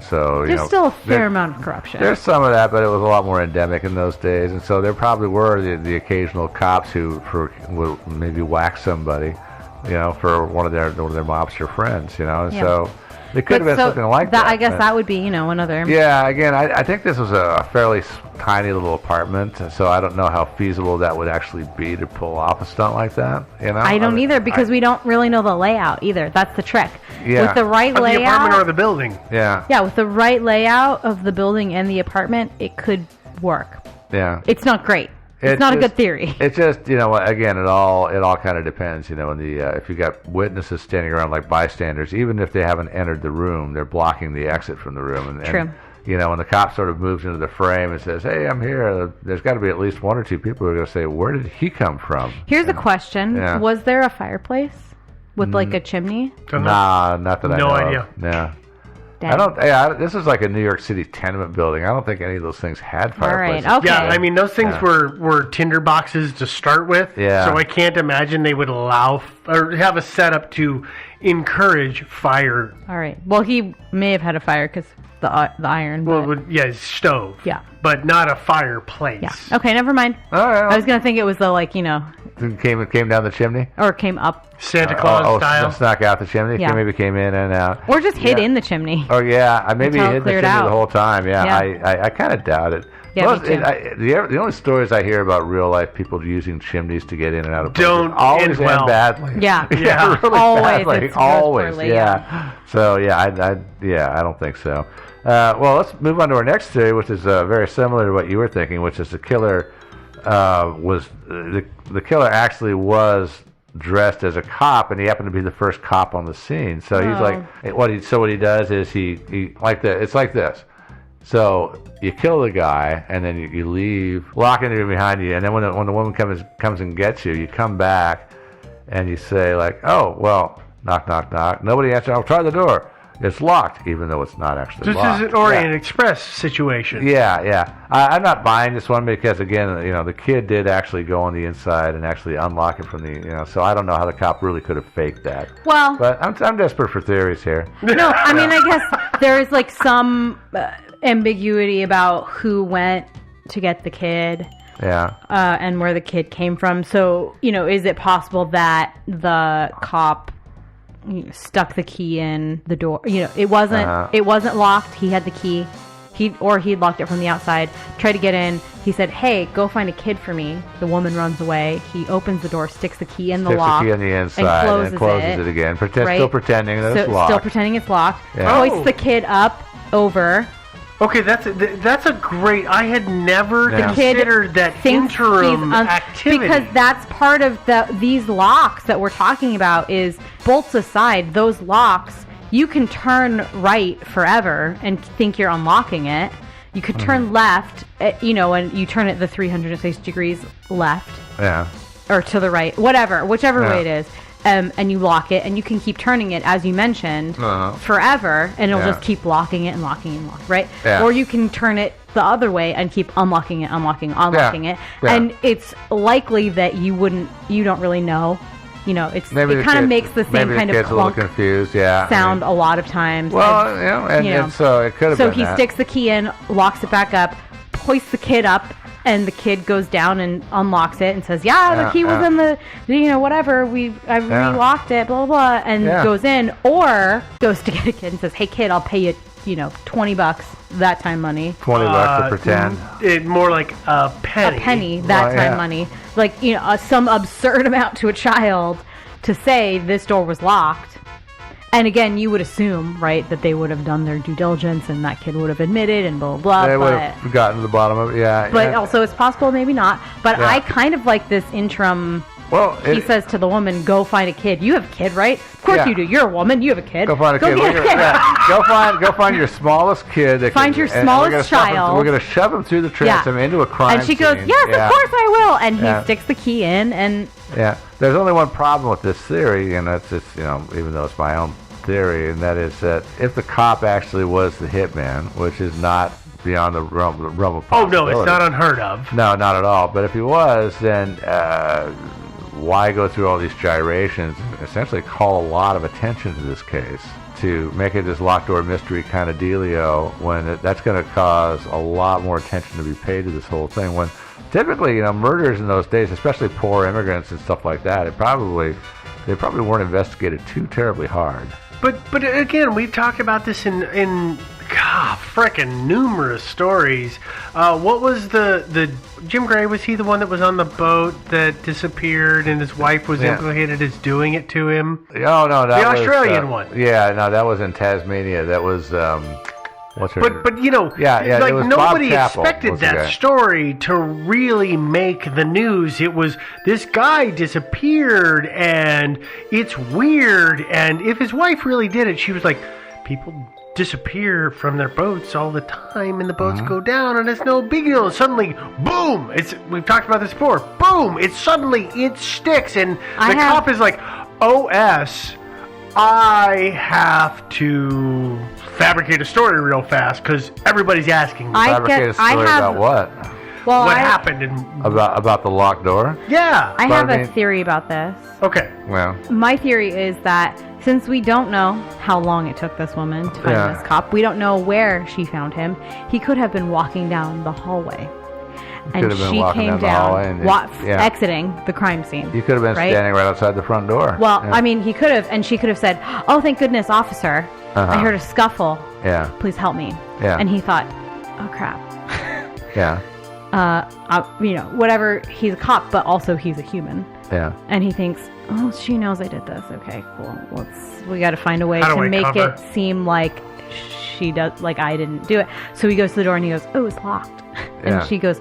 so there's still a fair amount of corruption. There's some of that, but it was a lot more endemic in those days, and so there probably were the occasional cops who would maybe whack somebody, for one of their mobster friends, and so. It could have been something like that. I guess that would be, another... Yeah, again, I think this was a fairly tiny little apartment, so I don't know how feasible that would actually be to pull off a stunt like that, I don't either, because we don't really know the layout either. That's the trick. Yeah. With the right layout... Of the apartment or the building. Yeah. Yeah, with the right layout of the building and the apartment, it could work. Yeah. It's not great. It's not a good theory. It's just, again, it all kind of depends, if you got witnesses standing around like bystanders, even if they haven't entered the room, they're blocking the exit from the room. True. And, when the cop sort of moves into the frame and says, hey, I'm here, there's got to be at least one or two people who are going to say, where did he come from? Here's a question. Yeah. Was there a fireplace with like a chimney? Nah, not that I know. No idea. Yeah. Dang. I don't. This is like a New York City tenement building. I don't think any of those things had fireplaces. All right, okay. Yeah, I mean those things were tinder boxes to start with. Yeah. So I can't imagine they would allow or have a setup to encourage fire. All right. Well, he may have had a fire because the iron. Well, stove. Yeah. But not a fireplace. Yeah. Okay, never mind. Oh, yeah. I was gonna think it was the It came down the chimney. or came up, Santa Claus style. Snuck out the chimney. Yeah. Maybe came in and out. or just hid in the chimney. Oh yeah, maybe he Until it hid the cleared chimney out. the whole time. Yeah, Yeah. I kind of doubt it. Yeah, me too. The only stories I hear about real life people using chimneys to get in and out of places Don't always end well. badly. Yeah. Yeah. really Always, badly. it goes Always. poorly, Yeah. So I don't think so. Well, let's move on to our next theory, which is very similar to what you were thinking, which is the killer the killer actually was dressed as a cop, and he happened to be the first cop on the scene. So he's like, what he does is he it's like this. So you kill the guy, and then you leave, locking the door behind you, and then when the woman comes and gets you, you come back, and you say like, oh well, knock knock knock. Nobody answers. I'll try the door. It's locked, even though it's not actually locked. This is an Orient Express situation. Yeah. I'm not buying this one because, again, the kid did actually go on the inside and actually unlock it from the, so I don't know how the cop really could have faked that. Well, but I'm desperate for theories here. No, I mean, I guess there is like some ambiguity about who went to get the kid. Yeah. And where the kid came from. So, is it possible that the cop stuck the key in the door? It wasn't locked. He had the key. He'd locked it from the outside. Tried to get in. He said, "Hey, go find a kid for me." The woman runs away. He opens the door, sticks the key in the lock, the key on the inside, and closes it again. right? Still pretending that it's locked. Still pretending it's locked. Yeah. Hoists the kid up over. Okay, that's a great. I had never The kid considered that thinks interim he's activity because that's part of these locks that we're talking about. Is bolts aside, those locks you can turn right forever and think you're unlocking it. You could turn left, and you turn it the 360 degrees left, or to the right, whichever way it is. And you lock it, and you can keep turning it, as you mentioned, forever, and it'll just keep locking it and locking it and locking, right? Yeah. Or you can turn it the other way and keep unlocking it. Yeah. And it's likely that you don't really know. It kind of makes the same kind of clunk confused, sound a lot of times. Well, and so it could have been So he sticks the key in, locks it back up, hoists the kid up, and the kid goes down and unlocks it and says, the key was in the, whatever, I relocked it, blah, blah, blah, and goes in, or goes to get a kid and says, hey, kid, I'll pay you, $20 that time money. $20 to pretend. More like a penny. A penny that time money. Like, some absurd amount to a child to say this door was locked. And again, you would assume, right, that they would have done their due diligence and that kid would have admitted and blah, blah, blah. They would have gotten to the bottom of it, But also, it's possible, maybe not. But I kind of like this interim. Well, he says to the woman, go find a kid. You have a kid, right? Of course you do. You're a woman. You have a kid. Go find a kid. Go find your smallest kid. Find your smallest child. We're going to shove him through the transom into a crime scene. And she goes, yes, of course I will. And he sticks the key in. And there's only one problem with this theory, and that's even though it's my own theory, and that is that if the cop actually was the hitman, which is not beyond the realm of possibility. Oh, no, it's not unheard of. No, not at all. But if he was, then why go through all these gyrations and essentially call a lot of attention to this case to make it this locked door mystery kind of dealio when that's going to cause a lot more attention to be paid to this whole thing. When typically, murders in those days, especially poor immigrants and stuff like that, they probably weren't investigated too terribly hard. But again, we've talked about this in frickin' numerous stories. What was the Jim Gray? Was he the one that was on the boat that disappeared and his wife was implicated as doing it to him? Oh no, that the was, Australian one. Yeah, no, that was in Tasmania. That was what's her name? But it was nobody Bob Chappell expected was the that guy. story to really make the news. It was this guy disappeared and it's weird. And if his wife really did it, she was like, people disappear from their boats all the time and the boats go down and it's no big deal. And suddenly, boom! We've talked about this before. Boom! It sticks and the cop is like, OS, I have to fabricate a story real fast because everybody's asking me. Fabricate a story about what? Well, what happened About the locked door? Yeah. I have a theory about this. Okay. Well, My theory is that since we don't know how long it took this woman to find this cop, we don't know where she found him. He could have been walking down the hallway. And she came down, exiting the crime scene. You could have been standing right outside the front door. Well, I mean, he could have, and she could have said, "Oh, thank goodness, officer! I heard a scuffle. Yeah. Please help me." Yeah. And he thought, "Oh crap." Yeah. Whatever. He's a cop, but also he's a human. Yeah. And he thinks, "Oh, she knows I did this. Okay, cool. We got to find a way How do to I make cover? it seem like she does, like I didn't do it." So he goes to the door and he goes, "Oh, it's locked." And she goes,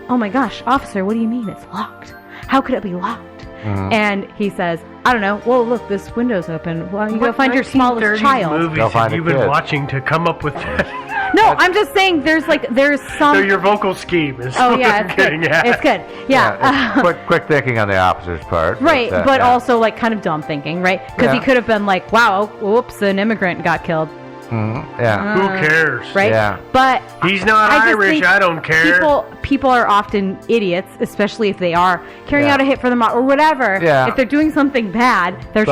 "Oh my gosh, officer, what do you mean it's locked? How could it be locked?" And he says, "I don't know. Well, look, this window's open. Well, you go find your smallest child." Movies Go find have you a been kid. watching to come up with that? No, I'm just saying there's some. So your vocal scheme is Oh what yeah, I'm it's good. getting at. It's good. Yeah. Quick thinking on the officer's part. Right, but also like kind of dumb thinking, right? Because he could have been like, "Wow, whoops, an immigrant got killed." Yeah. Who cares? Right? Yeah. But He's not I just Irish. think I don't care. People are often idiots, especially if they are carrying out a hit for the mob or whatever. Yeah. If they're doing something bad, their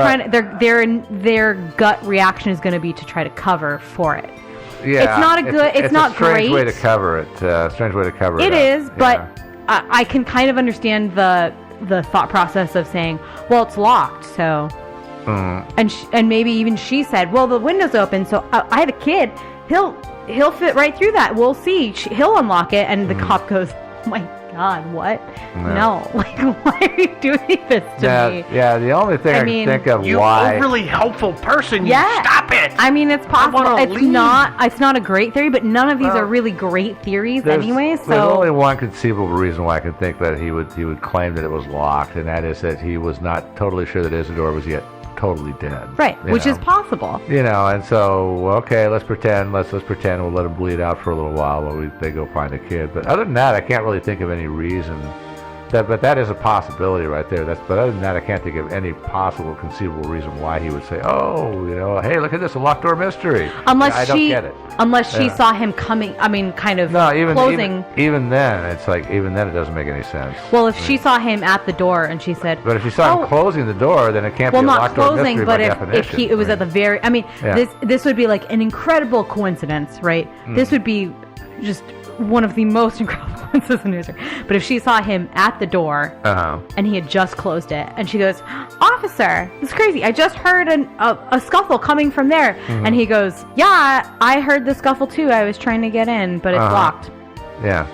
gut reaction is going to be to try to cover for it. Yeah. It's not a good. It's not a strange great. way to cover it. Strange way to cover it. It is, but I can kind of understand the thought process of saying, "Well, it's locked, so." And maybe even she said, "Well, the window's open, so I had a kid. He'll fit right through that. We'll see. He'll unlock it." And the cop goes, "Oh my God, what? No, like, why are you doing this to me?" Yeah, the only thing I can think of You why... overly helpful person. Yeah. You stop it. I mean, it's possible. wanna It's leave. not a great theory, but none of these are really great theories anyway. So There's only one conceivable reason why I can think that he would claim that it was locked, and that is that he was not totally sure that Isidore was yet totally dead. right, which is possible. And so okay, let's pretend we'll let him bleed out for a little while they go find a kid. But other than that, I can't really think of any reason. But that is a possibility right there. But other than that, I can't think of any possible conceivable reason why he would say, "Oh, hey, look at this, a locked door mystery." I don't get it. Unless she saw him coming. I mean, kind of Even closing. even then, it's like it doesn't make any sense. Well, if she saw him at the door and she said, But if you saw him closing the door, then it can't be a not locked door closing, mystery but by if definition. it was at the very, I mean, this would be like an incredible coincidence, right? This would be just one of the most incredible coincidences in history. But if she saw him at the door and he had just closed it, and she goes, "Officer, it's crazy. I just heard a scuffle coming from there," and he goes, "Yeah, I heard the scuffle too. I was trying to get in, but it's locked." Yeah.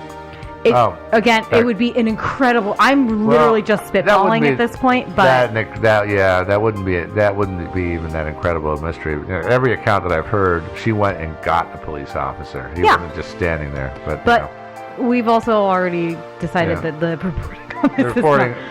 It would be an incredible. I'm literally just spitballing at this point, but that wouldn't be even that incredible a mystery. Every account that I've heard, she went and got a police officer. He wasn't just standing there. But we've also already decided that the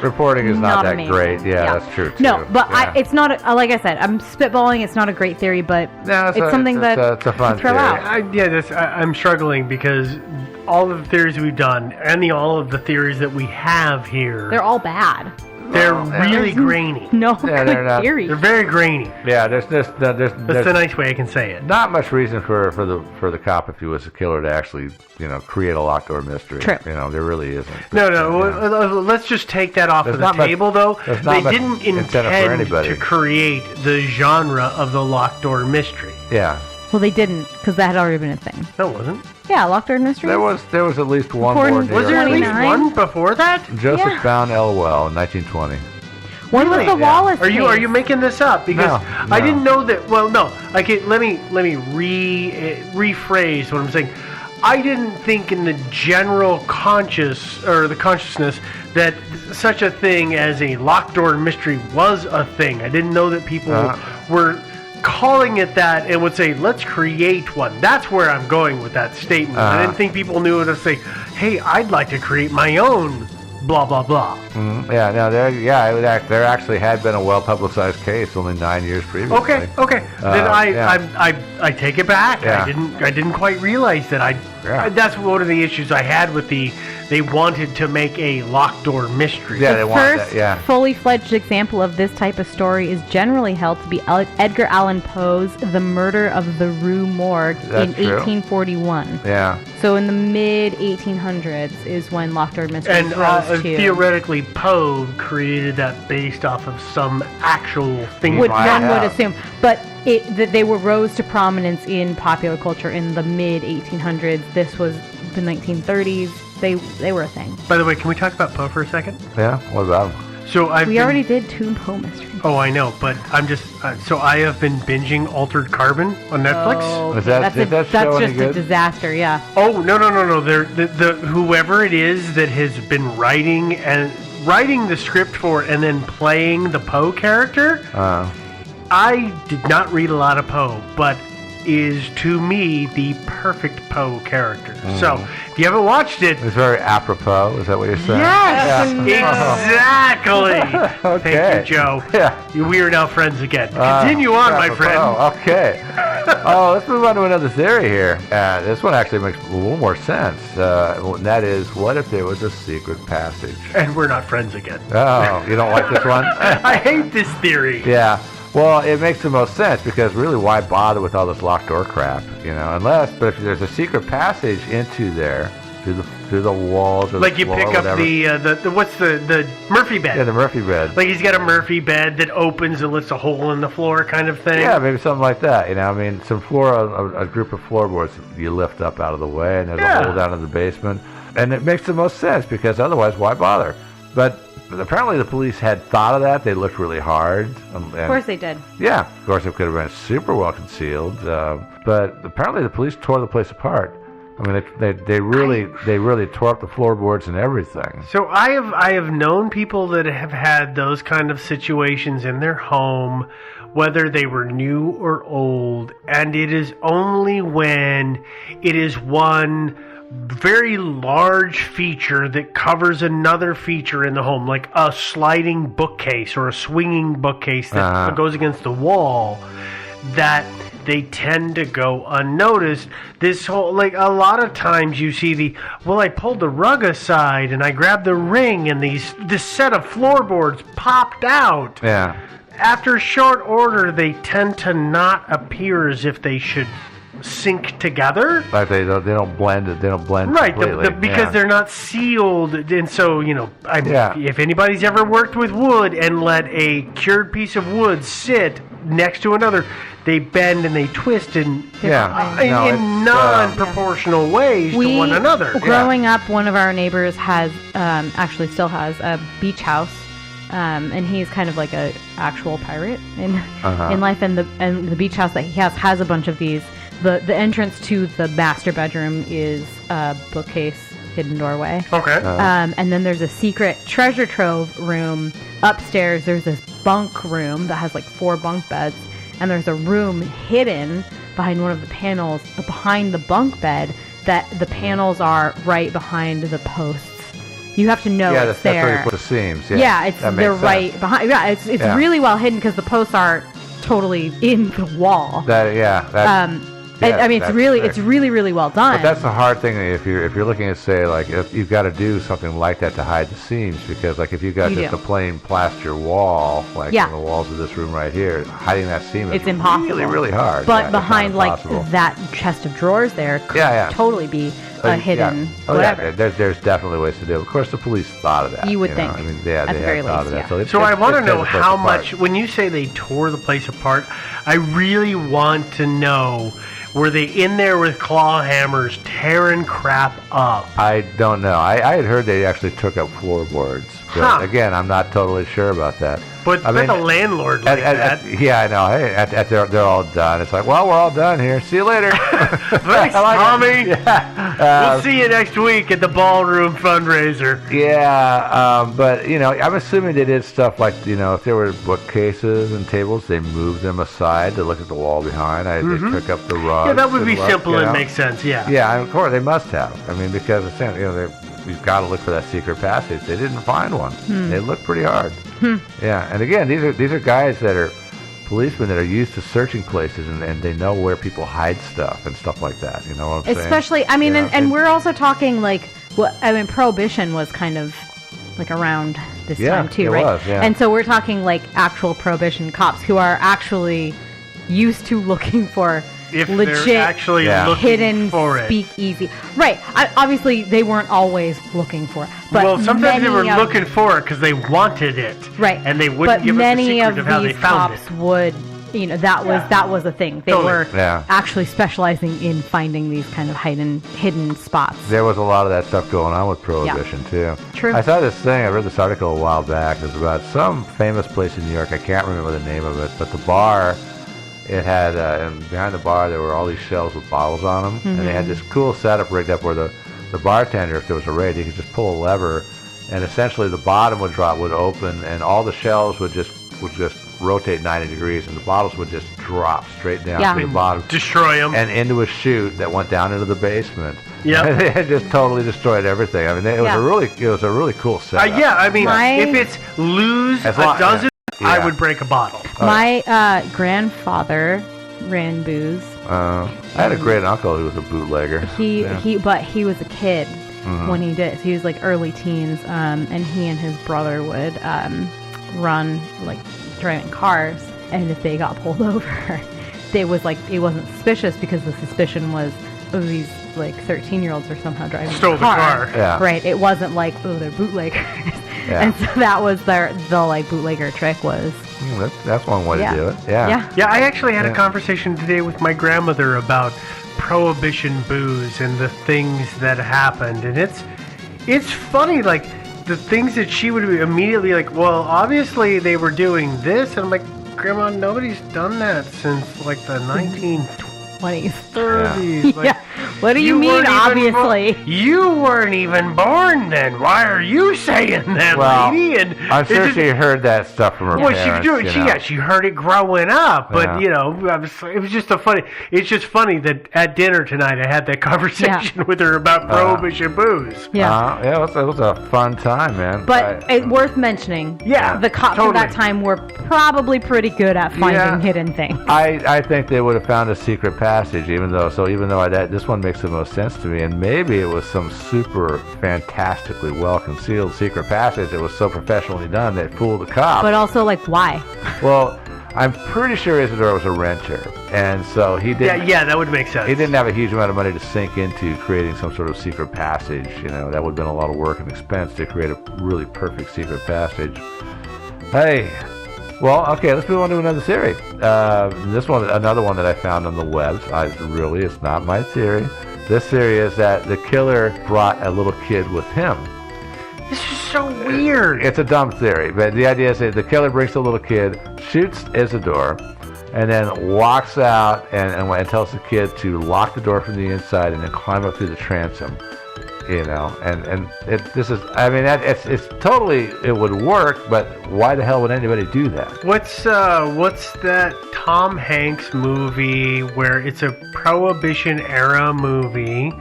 reporting is not that amazing. great. Yeah, that's true too. No, but it's not like I said. I'm spitballing. It's not a great theory, but it's something that it's a fun to throw theory. out. I'm struggling because all of the theories we've done and all of the theories that we have here, They're all bad. They're really grainy. No Yeah, good they're not- theory. They're very grainy. Yeah, there's That's the nice way I can say it. not much reason for the cop, if he was a killer, to actually create a locked door mystery. True. There really isn't. No, You know. let's just take that off There's of the not much- table, though. there's not They much didn't incentive for intend anybody. to create the genre of the locked door mystery. Yeah, Well, they didn't, because that had already been a thing. No, it wasn't. Yeah, locked door mysteries. there was at least one Before- more. in New Was there York. at least 29? one before that? Joseph Yeah. Bound Elwell in 1920. One was Really? the Wallace Are you case. making this up? Because No, I no. didn't know that. Well, no. Okay, let me rephrase what I'm saying. I didn't think in the general consciousness that such a thing as a locked door mystery was a thing. I didn't know that people were calling it that and would say, let's create one. That's where I'm going with that statement. I didn't think people knew to say, hey, I'd like to create my own blah, blah, blah. Yeah, no, there actually had been a well-publicized case only 9 years previously. Okay. Then I take it back. Yeah. I didn't quite realize that. That's one of the issues I had with they wanted to make a locked door mystery. Yeah, they wanted First that. Yeah. fully fledged example of this type of story is generally held to be Edgar Allan Poe's The Murder of the Rue Morgue That's in true. 1841. Yeah. So in the mid 1800s is when locked door mysteries And rose to. theoretically, Poe created that based off of some actual thing. Would might one would have. assume, but that they were rose to prominence in popular culture in the mid 1800s. This was the 1930s. They were a thing. By the way, can we talk about Poe for a second? Yeah. What about him? So We already did two Poe mysteries. Oh, I know, but I'm just. So I have been binging Altered Carbon on Netflix. Is that- that's did that show any just good? a disaster. Yeah. Oh no! They're the whoever it is that has been writing the script for and then playing the Poe character. I did not read a lot of Poe, but is to me the perfect Poe character. So if you haven't watched it, It's very apropos. Is that what you're saying? yes, exactly. Okay. Thank you, Joe. Yeah. We are now friends again. Continue on, my friend. Oh, okay. Let's move on to another theory here. This one actually makes a little more sense. And that is, what if there was a secret passage? And we're not friends again. Oh, you don't like this one? I hate this theory. Yeah. Well, it makes the most sense because really, why bother with all this locked door crap? But if there's a secret passage into there through the walls, or Like the you floor, pick or up whatever. the what's the Murphy bed? Yeah, the Murphy bed. Like he's got a Murphy bed that opens and lets a hole in the floor, kind of thing. Yeah, maybe something like that. A group of floorboards you lift up out of the way, and there's a hole down in the basement, and it makes the most sense because otherwise, why bother? But apparently, the police had thought of that. They looked really hard. Of course they did. Yeah, of course, it could have been super well concealed. But apparently, the police tore the place apart. I mean, they really tore up the floorboards and everything. So I have known people that have had those kind of situations in their home, whether they were new or old, and it is only when it is one very large feature that covers another feature in the home, like a sliding bookcase or a swinging bookcase that goes against the wall, that they tend to go unnoticed. This whole, like, a lot of times you see I pulled the rug aside and I grabbed the ring and this set of floorboards popped out. Yeah. After short order, they tend to not appear as if they should sync together. Like they don't blend it. They don't blend Right, completely. because they're not sealed, and so Yeah. if anybody's ever worked with wood and let a cured piece of wood sit next to another, they bend and they twist in non-proportional ways to one another. Growing up, one of our neighbors has, actually still has, a beach house. And he's kind of like a actual pirate in life, and the beach house that he has a bunch of these. The entrance to the master bedroom is a bookcase, hidden doorway. Okay. And then there's a secret treasure trove room upstairs. There's this bunk room that has like 4 bunk beds, and there's a room hidden behind one of the panels behind the bunk bed that the panels are right behind the posts. You have to know it's there. That's where you put the seams. Yeah, they're right behind. Yeah, it's really well hidden because the posts are totally in the wall. Yes, I mean, that's it's really, really well done. But that's the hard thing if you're looking at, say, like, if you've got to do something like that to hide the seams, because like if you've got just a plain plaster wall, like on the walls of this room right here, hiding that seam is impossible. really, really hard. But behind like that chest of drawers there could totally be a hidden whatever. There's definitely ways to do it. Of course, the police thought of that. You would think. I mean, they had thought of that. So I want to know how much, when you say they tore the place apart, I really want to know, were they in there with claw hammers tearing crap up? I don't know. I had heard they actually took up floorboards. But again, I'm not totally sure about that. But I mean, the landlord like that. Yeah, I know. Hey, they're all done. It's like, well, we're all done here. See you later. Thanks, Tommy. Yeah. We'll see you next week at the ballroom fundraiser. Yeah, but, I'm assuming they did stuff like, if there were bookcases and tables, they moved them aside to look at the wall behind. They took up the rugs. Yeah, that would be simple and make sense, yeah. Yeah, of course, they must have. I mean, because, we've got to look for that secret passage. They didn't find one. They looked pretty hard. Yeah, and again, these are guys that are policemen that are used to searching places, and they know where people hide stuff and stuff like that. You know what I'm saying? Especially, I mean, and we're also talking like, Prohibition was kind of like around this time too, right? Was, yeah. And so we're talking like actual Prohibition cops who are actually used to looking for legit, they're actually hidden for speakeasy. Right. Obviously, they weren't always looking for it. But sometimes they were looking for it because they wanted it. Right. And they wouldn't give us the secret of how they found it. But many of these cops that was a thing. They were actually specializing in finding these kind of hidden spots. There was a lot of that stuff going on with Prohibition, too. True. I saw this thing. I read this article a while back. It was about some famous place in New York. I can't remember the name of it, but the bar... It had, and behind the bar, there were all these shelves with bottles on them, and they had this cool setup rigged up where the bartender, if there was a raid, he could just pull a lever, and essentially the bottom would open, and all the shelves would just rotate 90 degrees, and the bottles would just drop straight down to the bottom, destroy them, and into a chute that went down into the basement. Yeah, and they had just totally destroyed everything. I mean, it was a really cool setup. I mean, if it's lose a dozen. I would break a bottle. My grandfather ran booze. I had a great uncle who was a bootlegger. But he was a kid when he did it. So he was like early teens, and he and his brother would run like driving cars, and if they got pulled over, it wasn't suspicious because the suspicion was these like 13-year-olds are somehow driving the car. Yeah. Right. It wasn't like they're bootleggers. Yeah. And so that was the like bootlegger trick was. That's one way to do it. Yeah. I actually had a conversation today with my grandmother about Prohibition booze and the things that happened, and it's funny, like the things that she would immediately like. Well, obviously they were doing this, and I'm like, Grandma, nobody's done that since like the 1920s. 30s. Like, what do you mean, obviously? You weren't even born then. Why are you saying that, lady? And I'm sure she heard that stuff from her parents. She heard it growing up. But, it was just it's just funny that at dinner tonight I had that conversation with her about Prohibition booze. Yeah. It was a fun time, man. But it's worth mentioning. The cops at that time were probably pretty good at finding hidden things. I think they would have found a secret passage, even though this one makes the most sense to me, and maybe it was some super fantastically well concealed secret passage that was so professionally done that it fooled the cops. But also, like, why? Well, I'm pretty sure Isidore was a renter, and so he didn't. Yeah, that would make sense. He didn't have a huge amount of money to sink into creating some sort of secret passage. That would have been a lot of work and expense to create a really perfect secret passage. Hey. Well, okay, let's move on to another theory. Another one that I found on the webs. It's not my theory. This theory is that the killer brought a little kid with him. This is so weird. It's a dumb theory, but the idea is that the killer brings the little kid, shoots Isidore, and then walks out and tells the kid to lock the door from the inside and then climb up through the transom. It's totally, it would work, but why the hell would anybody do that? What's that Tom Hanks movie where it's a Prohibition era movie,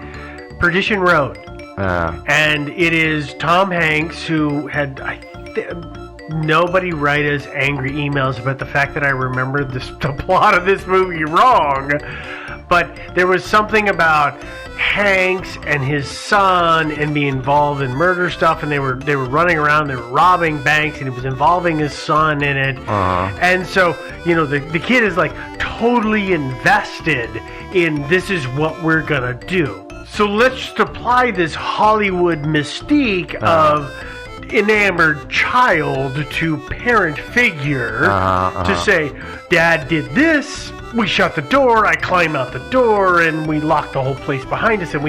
Perdition Road, and it is Tom Hanks who had nobody write us angry emails about the fact that I remember the plot of this movie wrong. but there was something about Hanks and his son and being involved in murder stuff, and they were running around, they were robbing banks, and he was involving his son in it. And so, the kid is like totally invested in this is what we're gonna do. So let's just apply this Hollywood mystique of enamored child to parent figure to say, Dad did this, we shut the door, I climb out the door, and we lock the whole place behind us, and we